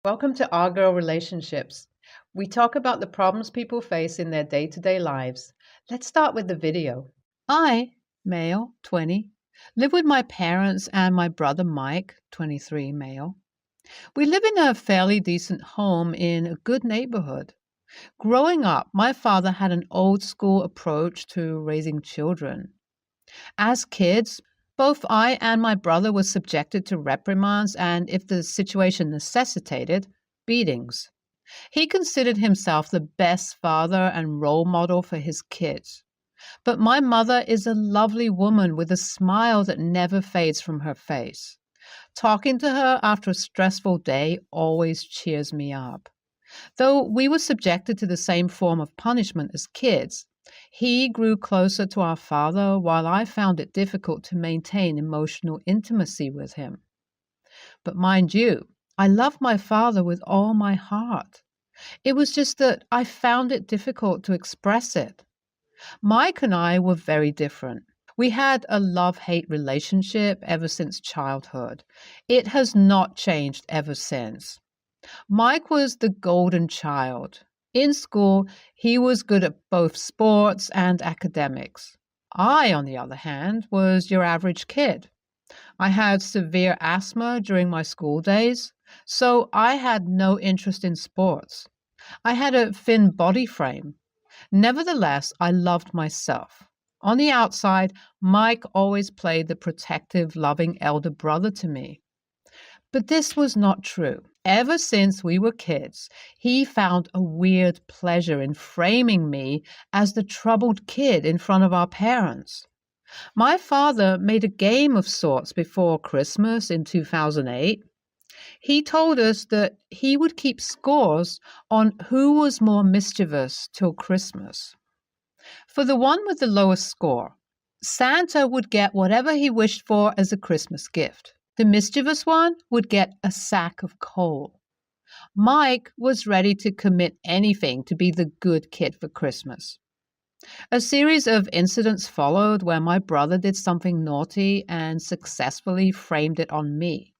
Welcome to Our Girl Relationships. We talk about the problems people face in their day-to-day lives. Let's start with the video. I, male, 20, live with my parents and my brother Mike, 23, male. We live in a fairly decent home in a good neighborhood. Growing up, my father had an old school approach to raising children. As kids, both I and my brother were subjected to reprimands and, if the situation necessitated, beatings. He considered himself the best father and role model for his kids. But my mother is a lovely woman with a smile that never fades from her face. Talking to her after a stressful day always cheers me up. Though we were subjected to the same form of punishment as kids, he grew closer to our father while I found it difficult to maintain emotional intimacy with him. But mind you, I love my father with all my heart. It was just that I found it difficult to express it. Mike and I were very different. We had a love-hate relationship ever since childhood. It has not changed ever since. Mike was the golden child. In school, he was good at both sports and academics. I, on the other hand, was your average kid. I had severe asthma during my school days, so I had no interest in sports. I had a thin body frame. Nevertheless, I loved myself. On the outside, Mike always played the protective, loving elder brother to me. But this was not true. Ever since we were kids, he found a weird pleasure in framing me as the troubled kid in front of our parents. My father made a game of sorts before Christmas in 2008. He told us that he would keep scores on who was more mischievous till Christmas. For the one with the lowest score, Santa would get whatever he wished for as a Christmas gift. The mischievous one would get a sack of coal. Mike was ready to commit anything to be the good kid for Christmas. A series of incidents followed where my brother did something naughty and successfully framed it on me.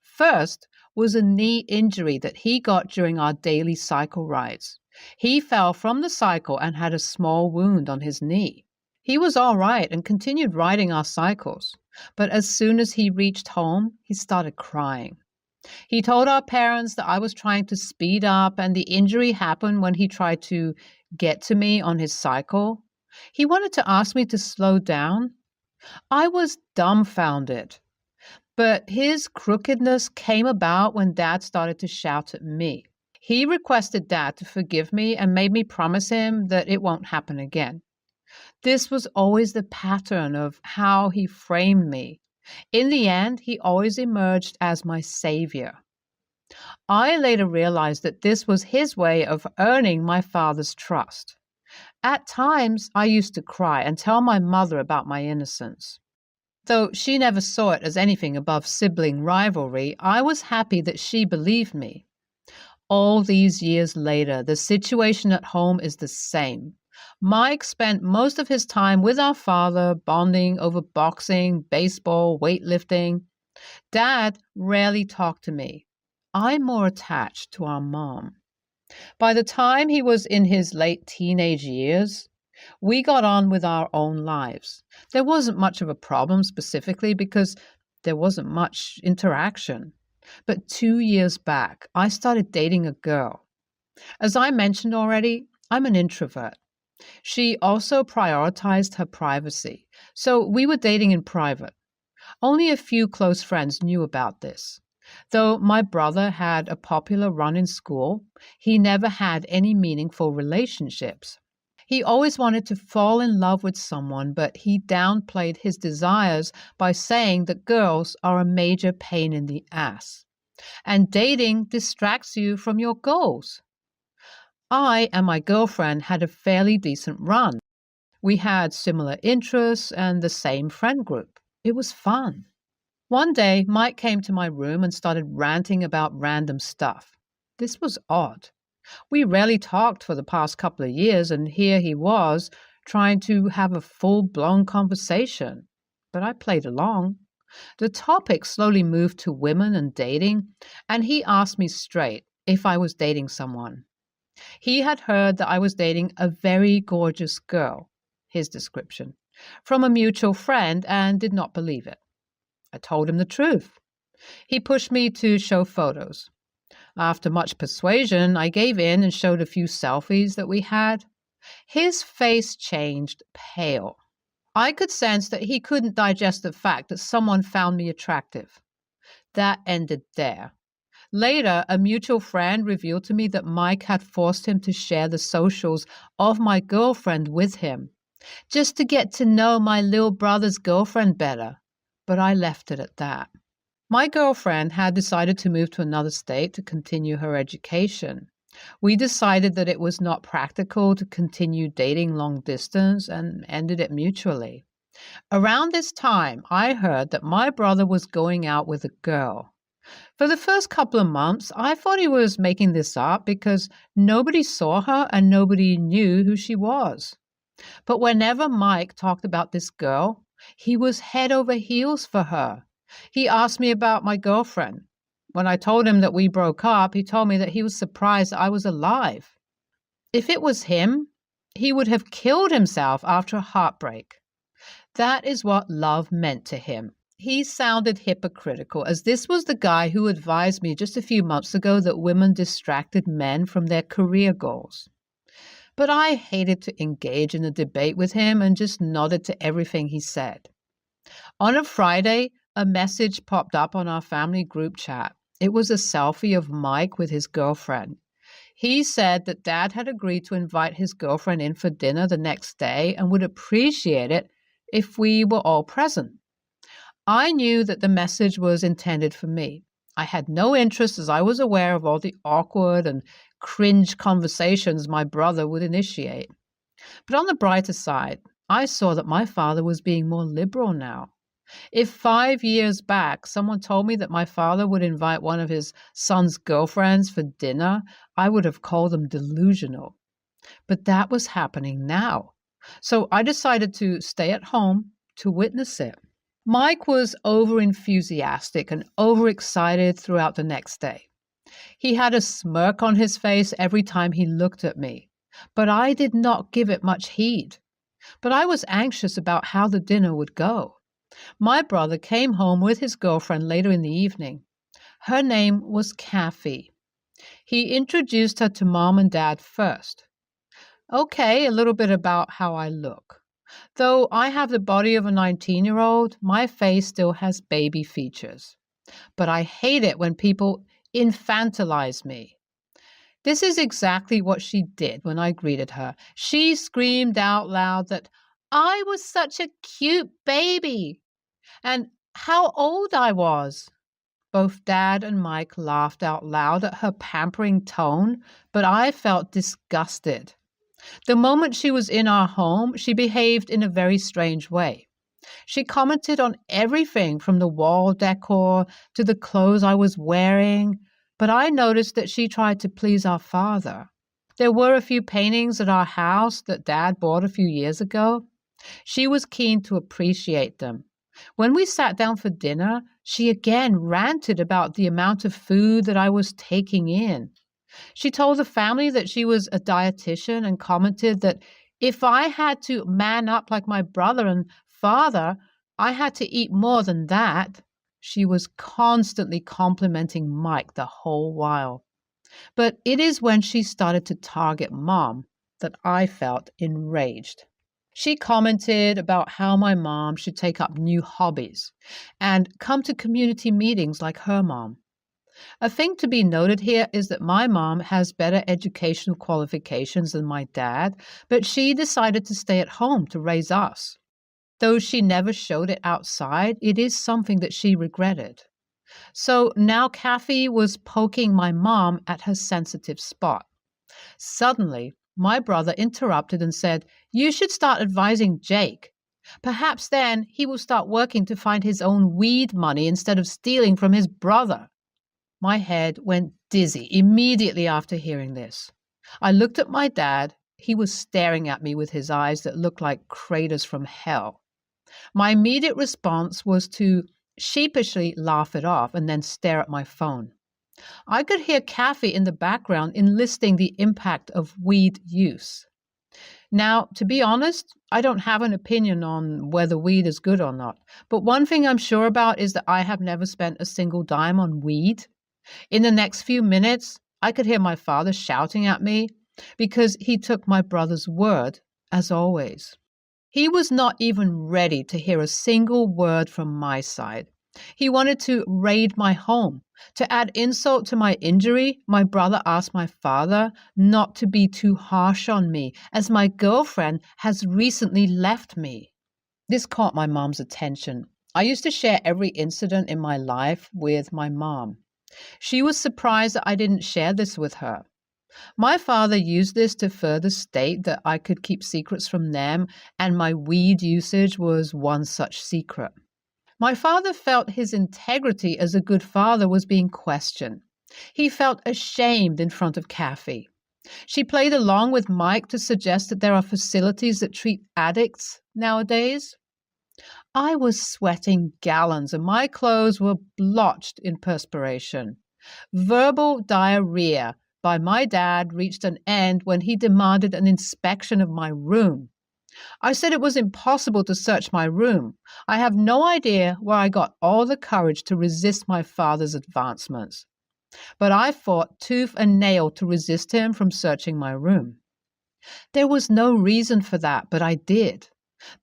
First was a knee injury that he got during our daily cycle rides. He fell from the cycle and had a small wound on his knee. He was all right and continued riding our cycles, but as soon as he reached home, he started crying. He told our parents that I was trying to speed up and the injury happened when he tried to get to me on his cycle. He wanted to ask me to slow down. I was dumbfounded. But his crookedness came about when Dad started to shout at me. He requested Dad to forgive me and made me promise him that it won't happen again. This was always the pattern of how he framed me. In the end, he always emerged as my savior. I later realized that this was his way of earning my father's trust. At times, I used to cry and tell my mother about my innocence. Though she never saw it as anything above sibling rivalry, I was happy that she believed me. All these years later, the situation at home is the same. Mike spent most of his time with our father, bonding over boxing, baseball, weightlifting. Dad rarely talked to me. I'm more attached to our mom. By the time he was in his late teenage years, we got on with our own lives. There wasn't much of a problem specifically because there wasn't much interaction. But 2 years back, I started dating a girl. As I mentioned already, I'm an introvert. She also prioritized her privacy, so we were dating in private. Only a few close friends knew about this. Though my brother had a popular run in school, he never had any meaningful relationships. He always wanted to fall in love with someone, but he downplayed his desires by saying that girls are a major pain in the ass, and dating distracts you from your goals. I and my girlfriend had a fairly decent run. We had similar interests and the same friend group. It was fun. One day, Mike came to my room and started ranting about random stuff. This was odd. We rarely talked for the past couple of years, and here he was, trying to have a full-blown conversation. But I played along. The topic slowly moved to women and dating, and he asked me straight if I was dating someone. He had heard that I was dating a very gorgeous girl, his description, from a mutual friend and did not believe it. I told him the truth. He pushed me to show photos. After much persuasion, I gave in and showed a few selfies that we had. His face changed pale. I could sense that he couldn't digest the fact that someone found me attractive. That ended there. Later, a mutual friend revealed to me that Mike had forced him to share the socials of my girlfriend with him, just to get to know my little brother's girlfriend better. But I left it at that. My girlfriend had decided to move to another state to continue her education. We decided that it was not practical to continue dating long distance and ended it mutually. Around this time, I heard that my brother was going out with a girl. For the first couple of months, I thought he was making this up because nobody saw her and nobody knew who she was. But whenever Mike talked about this girl, he was head over heels for her. He asked me about my girlfriend. When I told him that we broke up, he told me that he was surprised I was alive. If it was him, he would have killed himself after a heartbreak. That is what love meant to him. He sounded hypocritical, as this was the guy who advised me just a few months ago that women distracted men from their career goals. But I hated to engage in a debate with him and just nodded to everything he said. On a Friday, a message popped up on our family group chat. It was a selfie of Mike with his girlfriend. He said that Dad had agreed to invite his girlfriend in for dinner the next day and would appreciate it if we were all present. I knew that the message was intended for me. I had no interest, as I was aware of all the awkward and cringe conversations my brother would initiate. But on the brighter side, I saw that my father was being more liberal now. If 5 years back someone told me that my father would invite one of his son's girlfriends for dinner, I would have called them delusional. But that was happening now. So I decided to stay at home to witness it. Mike was over-enthusiastic and overexcited throughout the next day. He had a smirk on his face every time he looked at me, but I did not give it much heed. But I was anxious about how the dinner would go. My brother came home with his girlfriend later in the evening. Her name was Kathy. He introduced her to Mom and Dad first. Okay, a little bit about how I look. Though I have the body of a 19-year-old, my face still has baby features. But I hate it when people infantilize me. This is exactly what she did when I greeted her. She screamed out loud that I was such a cute baby and how old I was. Both Dad and Mike laughed out loud at her pampering tone, but I felt disgusted. The moment she was in our home, she behaved in a very strange way. She commented on everything from the wall decor to the clothes I was wearing, but I noticed that she tried to please our father. There were a few paintings at our house that Dad bought a few years ago. She was keen to appreciate them. When we sat down for dinner, she again ranted about the amount of food that I was taking in. She told the family that she was a dietitian and commented that if I had to man up like my brother and father, I had to eat more than that. She was constantly complimenting Mike the whole while. But it is when she started to target Mom that I felt enraged. She commented about how my mom should take up new hobbies and come to community meetings like her mom. A thing to be noted here is that my mom has better educational qualifications than my dad, but she decided to stay at home to raise us. Though she never showed it outside, it is something that she regretted. So now Kathy was poking my mom at her sensitive spot. Suddenly, my brother interrupted and said, "You should start advising Jake. Perhaps then he will start working to find his own weed money instead of stealing from his brother." My head went dizzy immediately after hearing this. I looked at my dad. He was staring at me with his eyes that looked like craters from hell. My immediate response was to sheepishly laugh it off and then stare at my phone. I could hear Kathy in the background enlisting the impact of weed use. Now, to be honest, I don't have an opinion on whether weed is good or not, but one thing I'm sure about is that I have never spent a single dime on weed. In the next few minutes, I could hear my father shouting at me because he took my brother's word, as always. He was not even ready to hear a single word from my side. He wanted to raid my home. To add insult to my injury, my brother asked my father not to be too harsh on me, as my girlfriend has recently left me. This caught my mom's attention. I used to share every incident in my life with my mom. She was surprised that I didn't share this with her. My father used this to further state that I could keep secrets from them, and my weed usage was one such secret. My father felt his integrity as a good father was being questioned. He felt ashamed in front of Kathy. She played along with Mike to suggest that there are facilities that treat addicts nowadays. I was sweating gallons and my clothes were blotched in perspiration. Verbal diarrhea by my dad reached an end when he demanded an inspection of my room. I said it was impossible to search my room. I have no idea where I got all the courage to resist my father's advancements. But I fought tooth and nail to resist him from searching my room. There was no reason for that, but I did.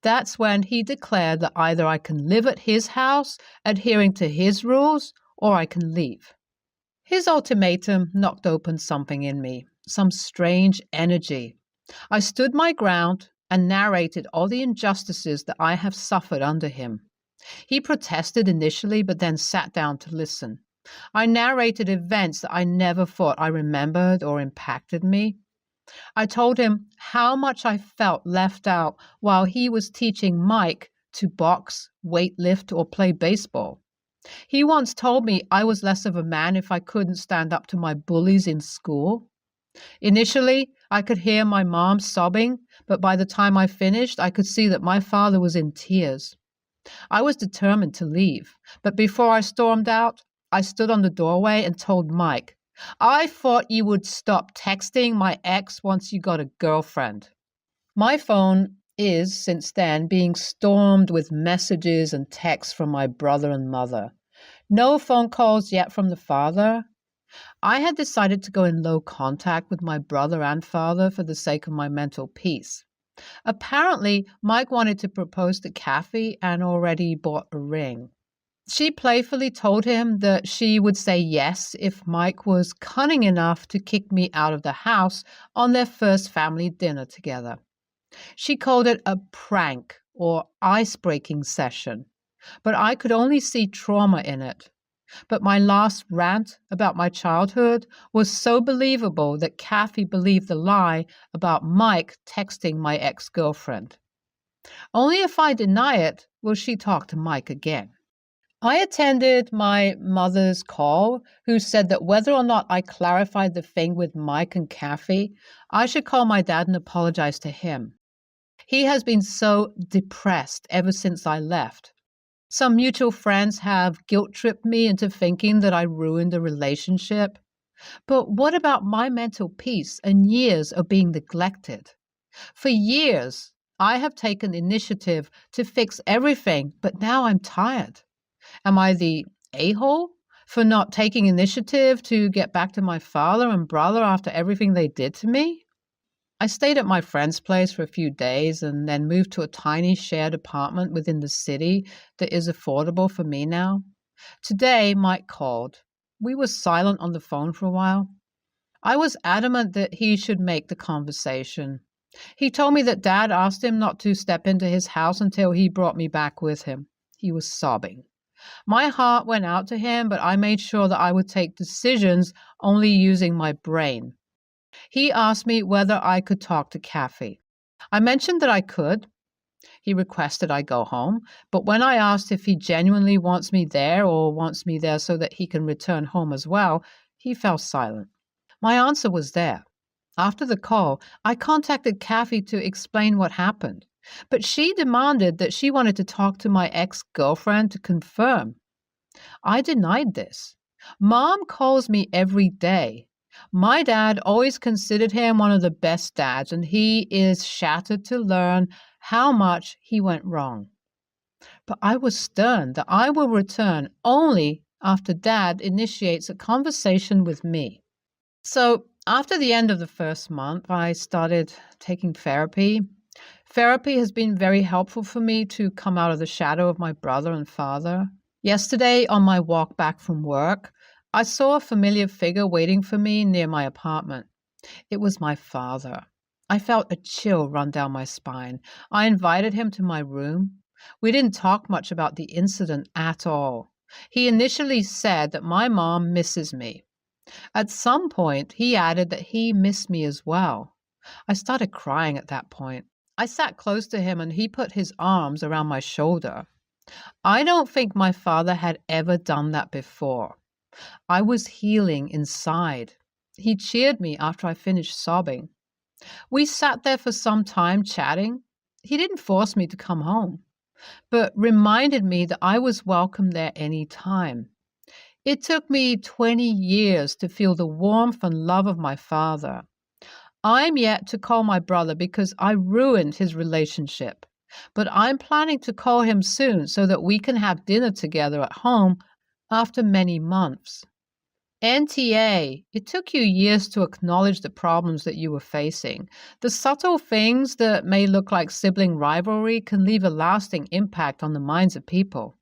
That's when he declared that either I can live at his house, adhering to his rules, or I can leave. His ultimatum knocked open something in me, some strange energy. I stood my ground and narrated all the injustices that I have suffered under him. He protested initially, but then sat down to listen. I narrated events that I never thought I remembered or impacted me. I told him how much I felt left out while he was teaching Mike to box, weightlift, or play baseball. He once told me I was less of a man if I couldn't stand up to my bullies in school. Initially, I could hear my mom sobbing, but by the time I finished, I could see that my father was in tears. I was determined to leave, but before I stormed out, I stood on the doorway and told Mike, "I thought you would stop texting my ex once you got a girlfriend." My phone is, since then, being stormed with messages and texts from my brother and mother. No phone calls yet from the father. I had decided to go in low contact with my brother and father for the sake of my mental peace. Apparently, Mike wanted to propose to Kathy and already bought a ring. She playfully told him that she would say yes if Mike was cunning enough to kick me out of the house on their first family dinner together. She called it a prank or ice-breaking session, but I could only see trauma in it. But my last rant about my childhood was so believable that Kathy believed the lie about Mike texting my ex-girlfriend. Only if I deny it will she talk to Mike again. I attended my mother's call, who said that whether or not I clarified the thing with Mike and Kathy, I should call my dad and apologize to him. He has been so depressed ever since I left. Some mutual friends have guilt-tripped me into thinking that I ruined the relationship. But what about my mental peace and years of being neglected? For years, I have taken initiative to fix everything, but now I'm tired. Am I the a-hole for not taking initiative to get back to my father and brother after everything they did to me? I stayed at my friend's place for a few days and then moved to a tiny shared apartment within the city that is affordable for me now. Today, Mike called. We were silent on the phone for a while. I was adamant that he should make the conversation. He told me that Dad asked him not to step into his house until he brought me back with him. He was sobbing. My heart went out to him, but I made sure that I would take decisions only using my brain. He asked me whether I could talk to Kathy. I mentioned that I could. He requested I go home, but when I asked if he genuinely wants me there or wants me there so that he can return home as well, he fell silent. My answer was there. After the call, I contacted Kathy to explain what happened, but she demanded that she wanted to talk to my ex-girlfriend to confirm. I denied this. Mom calls me every day. My dad always considered him one of the best dads, and he is shattered to learn how much he went wrong. But I was stern that I will return only after Dad initiates a conversation with me. So, after the end of the first month, I started taking therapy. Therapy has been very helpful for me to come out of the shadow of my brother and father. Yesterday, on my walk back from work, I saw a familiar figure waiting for me near my apartment. It was my father. I felt a chill run down my spine. I invited him to my room. We didn't talk much about the incident at all. He initially said that my mom misses me. At some point, he added that he missed me as well. I started crying at that point. I sat close to him and he put his arms around my shoulder. I don't think my father had ever done that before. I was healing inside. He cheered me after I finished sobbing. We sat there for some time chatting. He didn't force me to come home, but reminded me that I was welcome there any time. It took me 20 years to feel the warmth and love of my father. I'm yet to call my brother because I ruined his relationship, but I'm planning to call him soon so that we can have dinner together at home after many months. NTA, it took you years to acknowledge the problems that you were facing. The subtle things that may look like sibling rivalry can leave a lasting impact on the minds of people.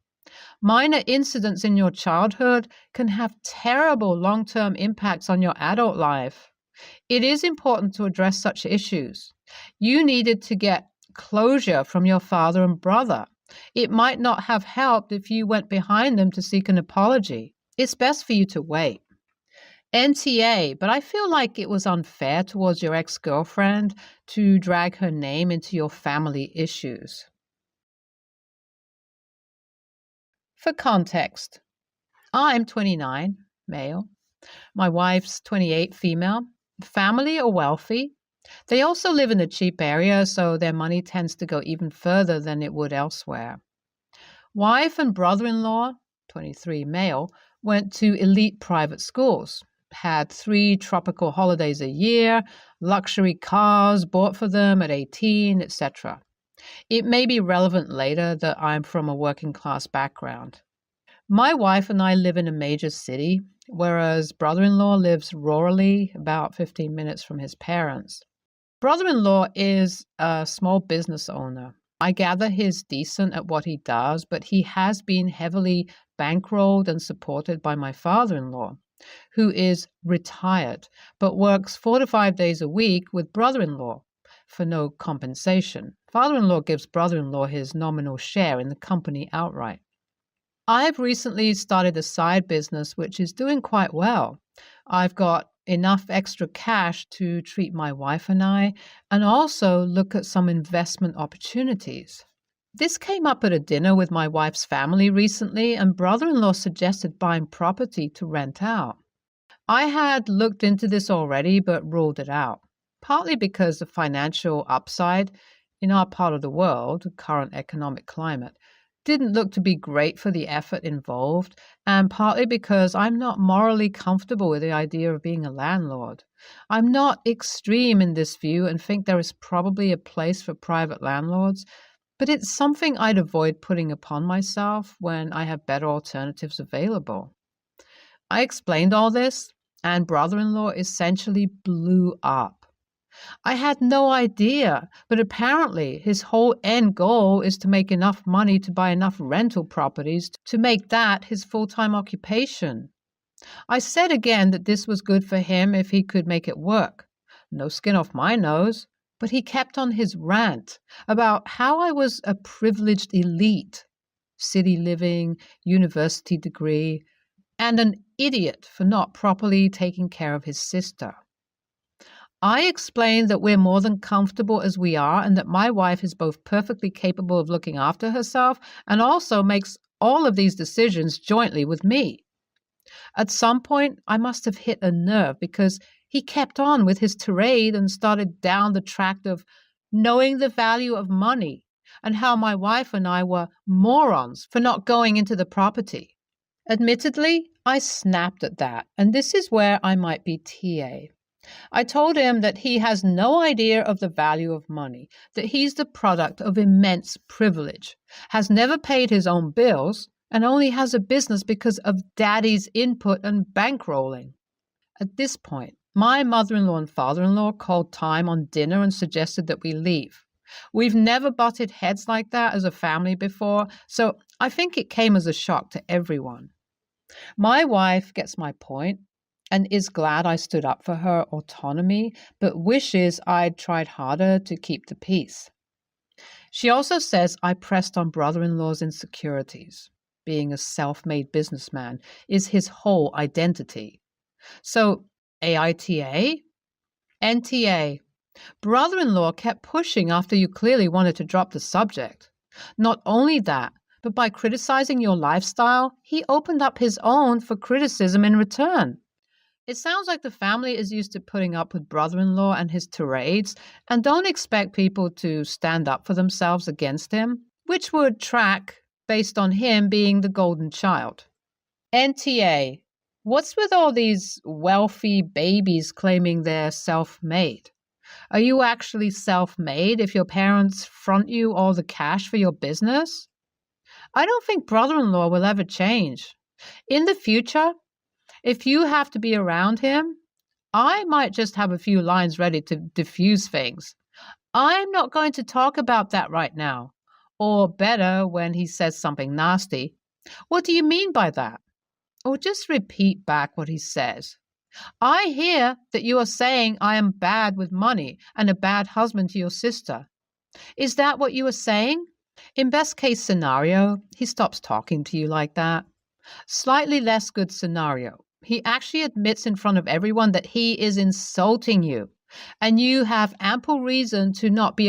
Minor incidents in your childhood can have terrible long-term impacts on your adult life. It is important to address such issues. You needed to get closure from your father and brother. It might not have helped if you went behind them to seek an apology. It's best for you to wait. NTA, but I feel like it was unfair towards your ex-girlfriend to drag her name into your family issues. For context, I'm 29, male. My wife's 28, female. Family are wealthy. They also live in a cheap area, so their money tends to go even further than it would elsewhere. Wife and brother-in-law, 23, male, went to elite private schools, had 3 tropical holidays a year, luxury cars bought for them at 18, etc. It may be relevant later that I'm from a working class background. My wife and I live in a major city, whereas brother-in-law lives rurally, about 15 minutes from his parents. Brother-in-law is a small business owner. I gather he's decent at what he does, but he has been heavily bankrolled and supported by my father-in-law, who is retired, but works 4 to 5 days a week with brother-in-law for no compensation. Father-in-law gives brother-in-law his nominal share in the company outright. I've recently started a side business which is doing quite well. I've got enough extra cash to treat my wife and I, and also look at some investment opportunities. This came up at a dinner with my wife's family recently, and brother-in-law suggested buying property to rent out. I had looked into this already, but ruled it out, partly because the financial upside in our part of the world, current economic climate, didn't look to be great for the effort involved, and partly because I'm not morally comfortable with the idea of being a landlord. I'm not extreme in this view and think there is probably a place for private landlords, but it's something I'd avoid putting upon myself when I have better alternatives available. I explained all this, and brother-in-law essentially blew up. I had no idea, but apparently his whole end goal is to make enough money to buy enough rental properties to make that his full-time occupation. I said again that this was good for him if he could make it work. No skin off my nose, but he kept on his rant about how I was a privileged elite, city living, university degree, and an idiot for not properly taking care of his sister. I explained that we're more than comfortable as we are and that my wife is both perfectly capable of looking after herself and also makes all of these decisions jointly with me. At some point, I must have hit a nerve because he kept on with his tirade and started down the track of knowing the value of money and how my wife and I were morons for not going into the property. Admittedly, I snapped at that, and this is where I might be TA. I told him that he has no idea of the value of money, that he's the product of immense privilege, has never paid his own bills, and only has a business because of daddy's input and bankrolling. At this point, my mother-in-law and father-in-law called time on dinner and suggested that we leave. We've never butted heads like that as a family before, so I think it came as a shock to everyone. My wife gets my point and is glad I stood up for her autonomy, but wishes I'd tried harder to keep the peace. She also says I pressed on brother-in-law's insecurities. Being a self-made businessman is his whole identity. So, AITA? NTA. Brother-in-law kept pushing after you clearly wanted to drop the subject. Not only that, but by criticizing your lifestyle, he opened up his own for criticism in return. It sounds like the family is used to putting up with brother-in-law and his tirades and don't expect people to stand up for themselves against him, which would track based on him being the golden child. NTA. What's with all these wealthy babies claiming they're self-made? Are you actually self-made if your parents front you all the cash for your business? I don't think brother-in-law will ever change. In the future, if you have to be around him, I might just have a few lines ready to diffuse things. I'm not going to talk about that right now. Or better, when he says something nasty. What do you mean by that? Or just repeat back what he says. I hear that you are saying I am bad with money and a bad husband to your sister. Is that what you are saying? In best case scenario, he stops talking to you like that. Slightly less good scenario. He actually admits in front of everyone that he is insulting you, and you have ample reason to not be